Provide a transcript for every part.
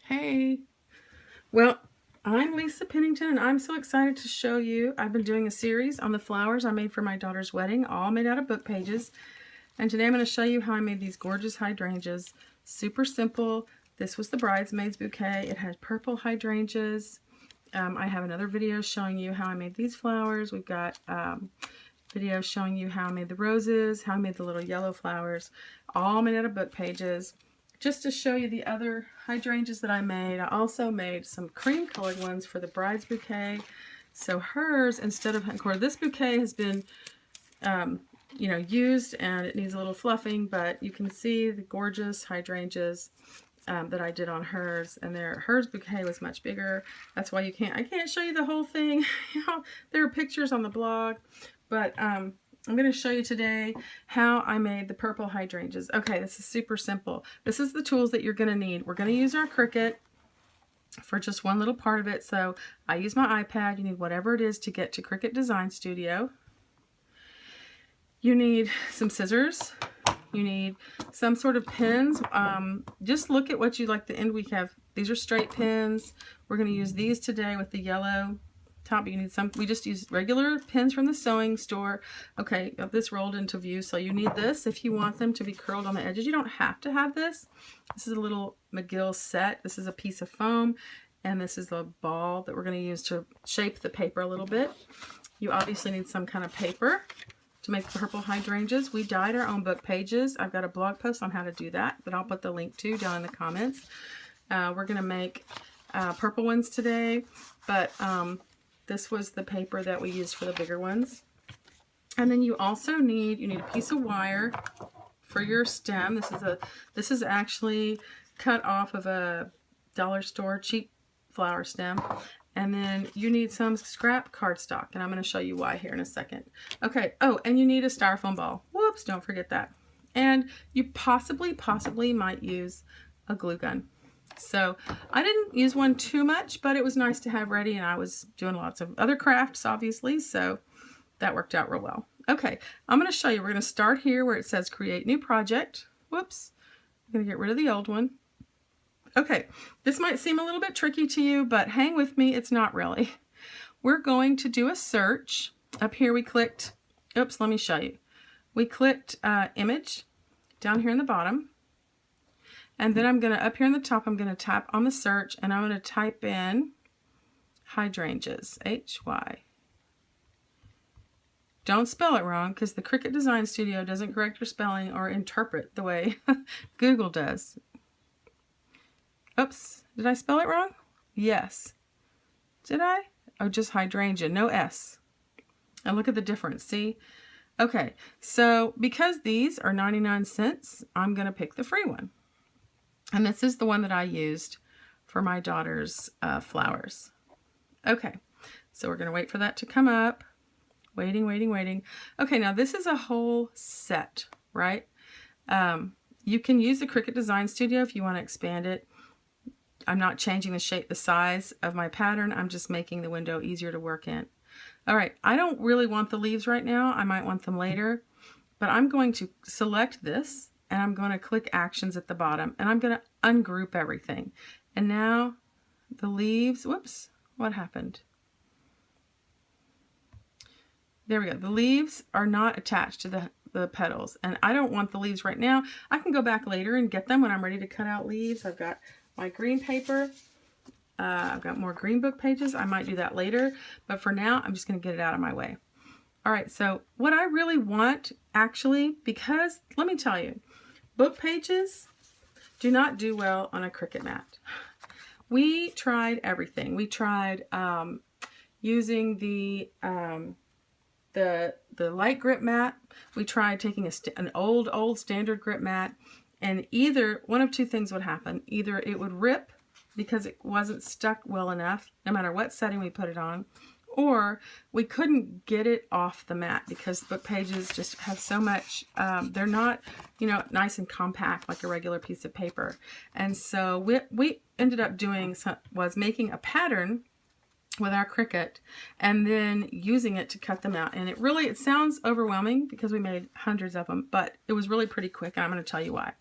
Hey, well, I'm Lisa Pennington and I'm so excited to show you. I've been doing a series on the flowers I made for my daughter's wedding, all made out of book pages. And today I'm going to show you how I made these gorgeous hydrangeas. Super simple. This was the bridesmaid's bouquet. It had purple hydrangeas. I have another video showing you how I made these flowers. We've got videos showing you how I made the roses, how I made the little yellow flowers, all made out of book pages. Just to show you the other hydrangeas that I made, I also made some cream colored ones for the bride's bouquet. So hers, instead of course, this bouquet has been, used and it needs a little fluffing, but you can see the gorgeous hydrangeas that I did on hers, and hers bouquet was much bigger. That's why I can't show you the whole thing. There are pictures on the blog, but I'm going to show you today how I made the purple hydrangeas. Okay, this is super simple. This is the tools that you're going to need. We're going to use our Cricut for just one little part of it. So I use my iPad. You need whatever it is to get to Cricut Design Studio. You need some scissors. You need some sort of pins. Just look at what you like. The end we have. These are straight pins. We're going to use these today with the yellow top. You need some. We just use regular pins from the sewing store. Okay, got this rolled into view. So you need this if you want them to be curled on the edges. You don't have to have this. This is a little McGill set. This is a piece of foam, and this is the ball that we're going to use to shape the paper a little bit. You obviously need some kind of paper to make the purple hydrangeas. We dyed our own book pages. I've got a blog post on how to do that I'll put the link to down in the comments. We're going to make purple ones today, but this was the paper that we used for the bigger ones. And then you also need a piece of wire for your stem. This is actually cut off of a dollar store cheap flower stem. And then you need some scrap cardstock, and I'm going to show you why here in a second. Okay, oh, and you need a styrofoam ball. Whoops, don't forget that. And you possibly might use a glue gun. So I didn't use one too much, but it was nice to have ready, and I was doing lots of other crafts, obviously, so that worked out real well. Okay, I'm going to show you. We're going to start here where it says Create New Project. Whoops, I'm going to get rid of the old one. Okay, this might seem a little bit tricky to you, but hang with me, it's not really. We're going to do a search. Up here we clicked, oops, let me show you. We clicked Image down here in the bottom. And then up here in the top, I'm going to tap on the search, and I'm going to type in hydrangeas, H-Y. Don't spell it wrong, because the Cricut Design Studio doesn't correct your spelling or interpret the way Google does. Oops, did I spell it wrong? Yes. Did I? Oh, just hydrangea, no S. And look at the difference, see? Okay, so because these are 99 cents, I'm going to pick the free one. And this is the one that I used for my daughter's flowers. Okay, so we're going to wait for that to come up. Waiting. Okay, now this is a whole set, right? You can use the Cricut Design Studio if you want to expand it. I'm not changing the shape, the size of my pattern. I'm just making the window easier to work in. All right, I don't really want the leaves right now. I might want them later, but I'm going to select this, and I'm going to click Actions at the bottom, and I'm going to ungroup everything. And now the leaves, whoops, what happened? There we go. The leaves are not attached to the petals, and I don't want the leaves right now. I can go back later and get them when I'm ready to cut out leaves. I've got my green paper. I've got more green book pages. I might do that later, but for now, I'm just going to get it out of my way. All right, so what I really want, actually, because let me tell you, book pages do not do well on a Cricut mat. We tried everything. We tried using the light grip mat. We tried taking an old standard grip mat, and either one of two things would happen. Either it would rip because it wasn't stuck well enough, no matter what setting we put it on, or we couldn't get it off the mat because the book pages just have so much, they're not, nice and compact like a regular piece of paper. And so we ended up doing was making a pattern with our Cricut and then using it to cut them out. And it sounds overwhelming because we made hundreds of them, but it was really pretty quick, and I'm going to tell you why.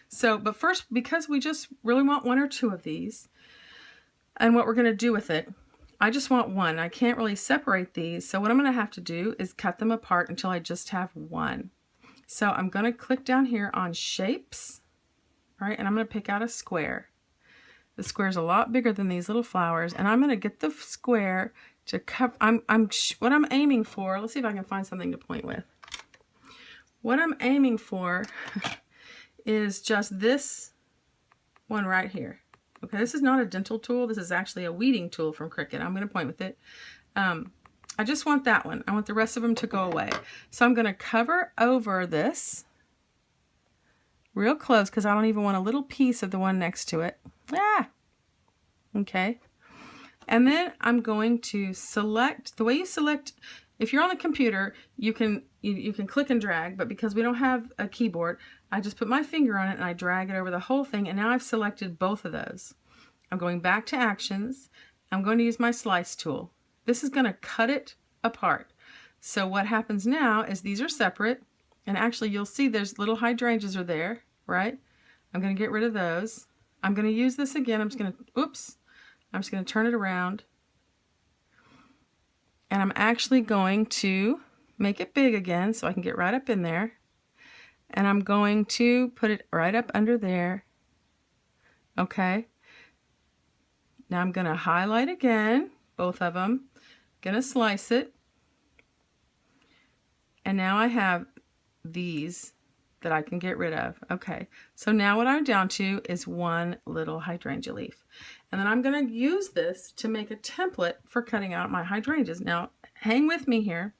So, but first, because we just really want one or two of these, and what we're going to do with it, I just want one. I can't really separate these. So what I'm going to have to do is cut them apart until I just have one. So I'm going to click down here on shapes, right? And I'm going to pick out a square. The square is a lot bigger than these little flowers, and I'm going to get the square to cover. What I'm aiming for. Let's see if I can find something to point with. What I'm aiming for is just this one right here. Okay, this is not a dental tool. This is actually a weeding tool from Cricut. I'm going to point with it. I just want that one. I want the rest of them to go away. So I'm going to cover over this real close because I don't even want a little piece of the one next to it. Okay. And then I'm going to select, the way you select, if you're on the computer, you can click and drag, but because we don't have a keyboard, I just put my finger on it and I drag it over the whole thing, and now I've selected both of those. I'm going back to actions. I'm going to use my slice tool. This is going to cut it apart. So what happens now is these are separate, and actually you'll see there's little hydrangeas are there, right? I'm going to get rid of those. I'm going to use this again. I'm just going to turn it around. And I'm actually going to make it big again so I can get right up in there. And I'm going to put it right up under there. Okay. Now I'm going to highlight again, both of them. Going to slice it. And now I have these that I can get rid of. Okay. So now what I'm down to is one little hydrangea leaf. And then I'm going to use this to make a template for cutting out my hydrangeas. Now, hang with me here.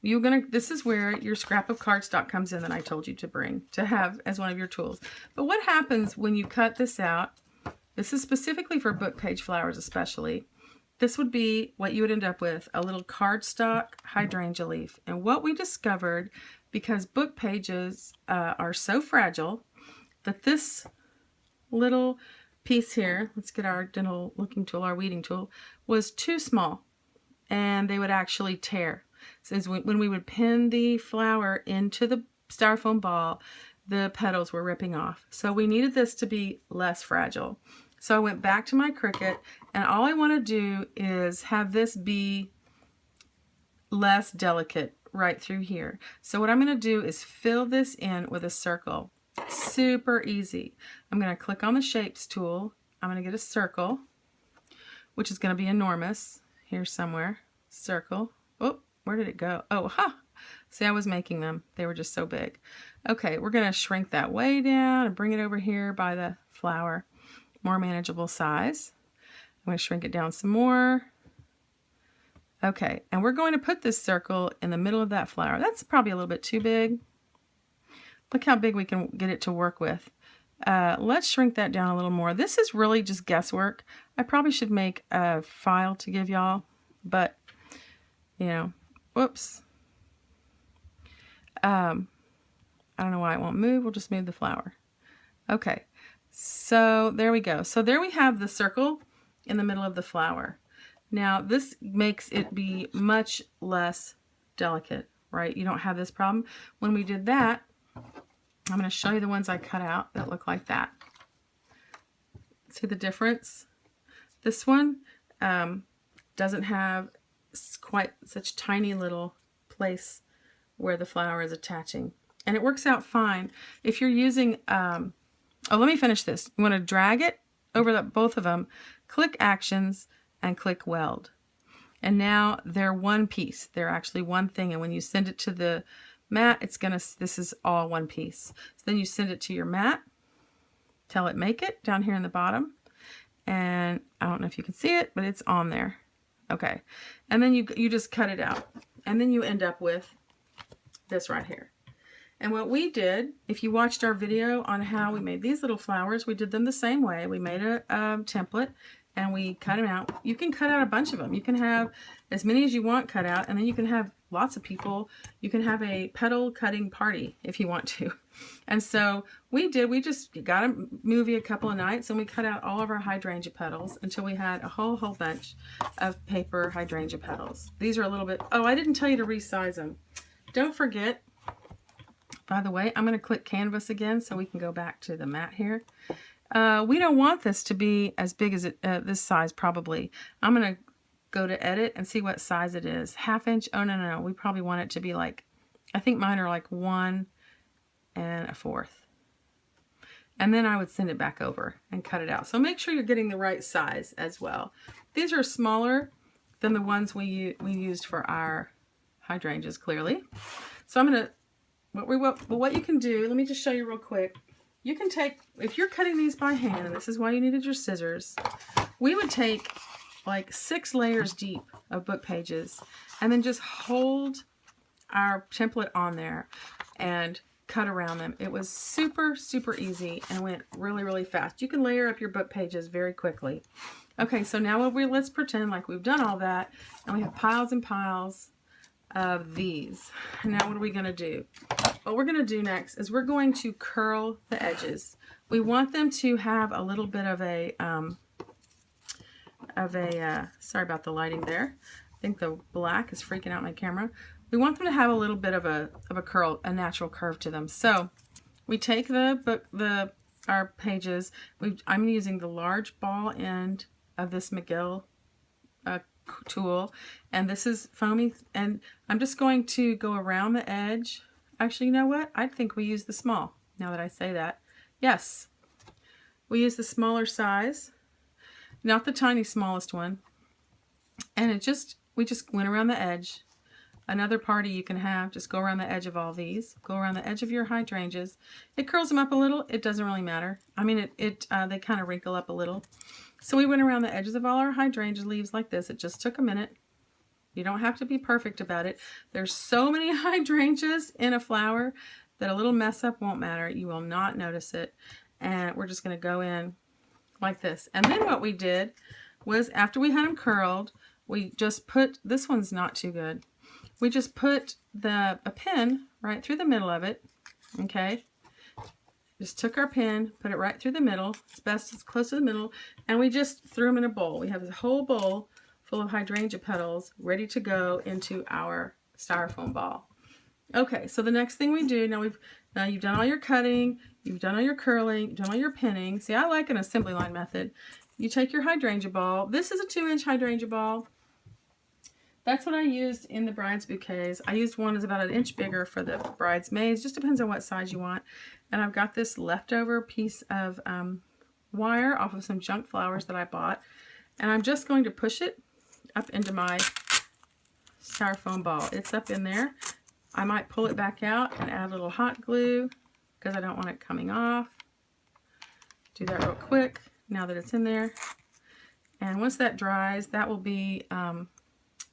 This is where your scrap of cardstock comes in that I told you to have as one of your tools. But what happens when you cut this out? This is specifically for book page flowers especially. This would be what you would end up with, a little cardstock hydrangea leaf. And what we discovered, because book pages are so fragile, that this little piece here, let's get our dental looking tool, our weeding tool, was too small, and they would actually tear. So when we would pin the flower into the styrofoam ball, the petals were ripping off. So we needed this to be less fragile. So I went back to my Cricut, and all I want to do is have this be less delicate right through here. So what I'm going to do is fill this in with a circle. Super easy. I'm going to click on the shapes tool. I'm going to get a circle, which is going to be enormous. Here somewhere. Circle. Oh, where did it go? Oh, ha! See, I was making them. They were just so big. Okay, we're going to shrink that way down and bring it over here by the flower. More manageable size. I'm going to shrink it down some more. Okay, and we're going to put this circle in the middle of that flower. That's probably a little bit too big. Look how big we can get it to work with. Let's shrink that down a little more. This is really just guesswork. I probably should make a file to give y'all, but, you know, whoops. I don't know why it won't move. We'll just move the flower. Okay, so there we go. So there we have the circle in the middle of the flower. Now this makes it be much less delicate, right? You don't have this problem. When we did that, I'm going to show you the ones I cut out that look like that. See the difference? This one doesn't have quite such tiny little place where the flower is attaching. And it works out fine. If you're using, oh, let me finish this. You want to drag it over both of them, click Actions, and click Weld. And now they're one piece. They're actually one thing. And when you send it to the mat, this is all one piece. So then you send it to your mat, tell it make it down here in the bottom. And I don't know if you can see it, but it's on there. Okay. And then you just cut it out. And then you end up with this right here. And what we did, if you watched our video on how we made these little flowers, we did them the same way. We made a template and we cut them out. You can cut out a bunch of them. You can have as many as you want cut out, and then you can have lots of people. You can have a petal cutting party if you want to. And so we just got a movie a couple of nights and we cut out all of our hydrangea petals until we had a whole bunch of paper hydrangea petals. These are a little bit, oh, I didn't tell you to resize them. Don't forget, By the way, I'm going to click canvas again so we can go back to the mat here. We don't want this to be as big as this size probably. I'm going to go to edit and see what size it is. 1/2 inch. Oh, no. We probably want it to be like, I think mine are like 1 1/4. And then I would send it back over and cut it out. So make sure you're getting the right size as well. These are smaller than the ones we used for our hydrangeas, clearly. So I'm going to, what you can do, let me just show you real quick. You can take, if you're cutting these by hand, and this is why you needed your scissors, we would take like 6 layers deep of book pages and then just hold our template on there and cut around them. It was super, super easy and went really, really fast. You can layer up your book pages very quickly. Okay, so now let's pretend like we've done all that and we have piles and piles of these. And now what are we going to do? What we're going to do next is we're going to curl the edges. We want them to have a little bit of a sorry about the lighting there. I think the black is freaking out my camera. We want them to have a little bit of a curl, a natural curve to them. So we take our pages. I'm using the large ball end of this McGill tool, and this is foamy, and I'm just going to go around the edge. Actually, you know what? I think we use the small, now that I say that. Yes, we use the smaller size, not the tiny smallest one, and we just went around the edge. Another party you can have, just go around the edge of all these, go around the edge of your hydrangeas. It curls them up a little. It doesn't really matter. I mean, they kind of wrinkle up a little. So we went around the edges of all our hydrangea leaves like this. It just took a minute. You don't have to be perfect about it. There's so many hydrangeas in a flower that a little mess up won't matter. You will not notice it. And we're just going to go in like this. And then what we did was, after we had them curled, we just put, this one's not too good. We just put a pin right through the middle of it. Okay. Just took our pin, put it right through the middle, as close to the middle, and we just threw them in a bowl. We have this whole bowl full of hydrangea petals ready to go into our styrofoam ball. Okay, so the next thing we do, now you've done all your cutting, you've done all your curling, you've done all your pinning. See, I like an assembly line method. You take your hydrangea ball. This is a 2-inch hydrangea ball. That's what I used in the bride's bouquets. I used one that's about 1 inch bigger for the bridesmaids. Just depends on what size you want. And I've got this leftover piece of wire off of some junk flowers that I bought. And I'm just going to push it up into my styrofoam ball. It's up in there. I might pull it back out and add a little hot glue because I don't want it coming off. Do that real quick now that it's in there. And once that dries, that will be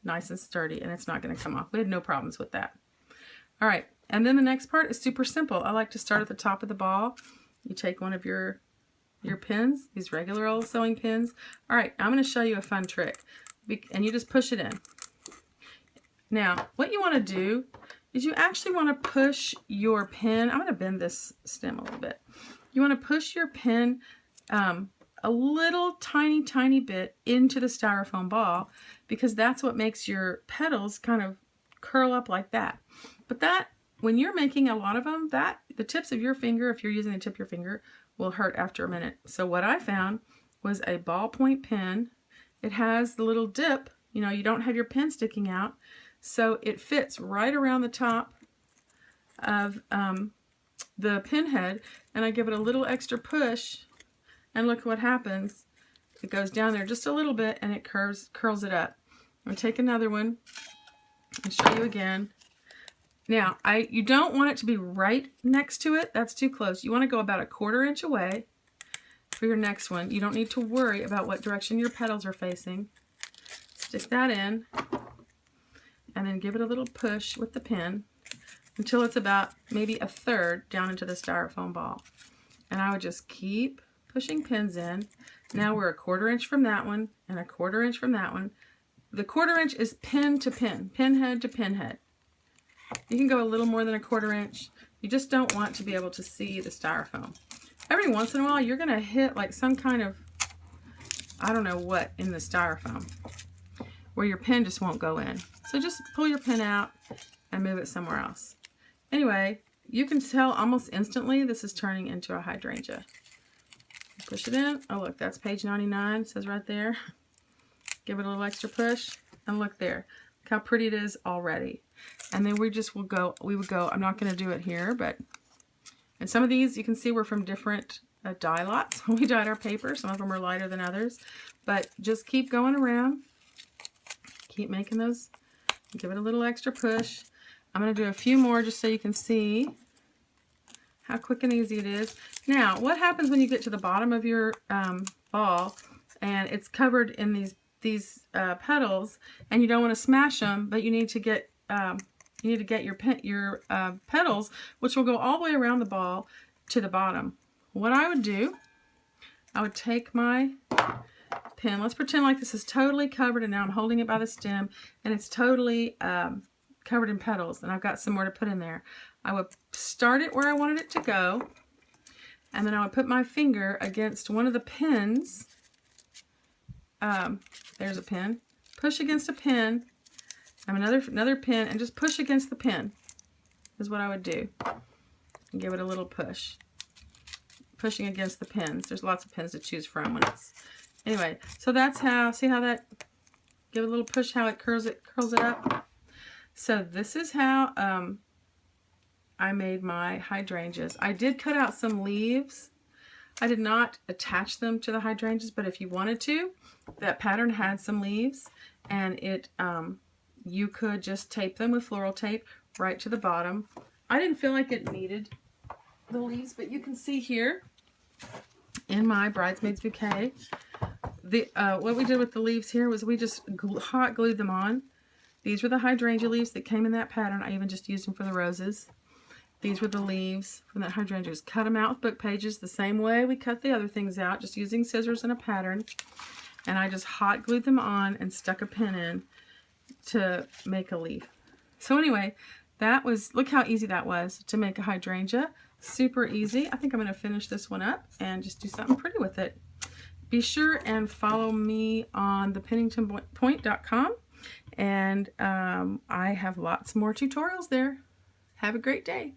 nice and sturdy, and it's not going to come off. We had no problems with that. All right, and then the next part is super simple. I like to start at the top of the ball. You take one of your pins, these regular old sewing pins. All right, I'm going to show you a fun trick, and you just push it in. Now, what you want to do is you actually want to push your pin. I'm going to bend this stem a little bit. You want to push your pin a little tiny bit into the styrofoam ball, because that's what makes your petals kind of curl up like that. But that, when you're making a lot of them, the tips of your finger, if you're using the tip of your finger, will hurt after a minute. So what I found was a ballpoint pen. It has the little dip, you know, you don't have your pen sticking out, so it fits right around the top of the pin head, and I give it a little extra push, and look what happens. It goes down there just a little bit, and it curls it up. I'm going to take another one and show you again. Now, you don't want it to be right next to it. That's too close. You want to go about 1/4 inch away for your next one. You don't need to worry about what direction your petals are facing. Stick that in, and then give it a little push with the pin until it's about maybe 1/3 down into the styrofoam ball. And I would just keep pushing pins in. Now we're 1/4 inch from that one and 1/4 inch from that one. The 1/4 inch is pin to pin, pin head to pin head. You can go a little more than 1/4 inch. You just don't want to be able to see the styrofoam. Every once in a while, you're going to hit like some kind of, I don't know what, in the styrofoam, where your pin just won't go in. So just pull your pin out and move it somewhere else. Anyway, you can tell almost instantly this is turning into a hydrangea. Push it in. Oh, look, that's page 99. It says right there. Give it a little extra push, and look there. Look how pretty it is already. And then we would go, I'm not going to do it here, but, and some of these you can see were from different dye lots when we dyed our paper. Some of them are lighter than others, but just keep going around. Keep making those. Give it a little extra push. I'm going to do a few more just so you can see how quick and easy it is. Now, what happens when you get to the bottom of your ball and it's covered in these petals, and you don't want to smash them, but you need to get your petals, which will go all the way around the ball to the bottom. What I would do, I would take my pen. Let's pretend like this is totally covered, and now I'm holding it by the stem, and it's totally covered in petals, and I've got some more to put in there. I would start it where I wanted it to go, and then I would put my finger against one of the pins. There's a pin. Push against a pin. Another pin, and just push against the pin is what I would do. And give it a little push. Pushing against the pins. There's lots of pins to choose from when it's... Anyway, so that's how, see how that, give it a little push, how it curls it up. So this is how I made my hydrangeas. I did cut out some leaves. I did not attach them to the hydrangeas, but if you wanted to, that pattern had some leaves, and it you could just tape them with floral tape right to the bottom. I didn't feel like it needed the leaves, but you can see here in my bridesmaid's bouquet, what we did with the leaves here was we just hot glued them on. These were the hydrangea leaves that came in that pattern. I even just used them for the roses. These were the leaves from that hydrangea. Just cut them out with book pages the same way we cut the other things out, just using scissors and a pattern. And I just hot glued them on and stuck a pin in to make a leaf. So anyway, that was, look how easy that was to make a hydrangea. Super easy. I think I'm going to finish this one up and just do something pretty with it. Be sure and follow me on thepenningtonpoint.com, and I have lots more tutorials there. Have a great day.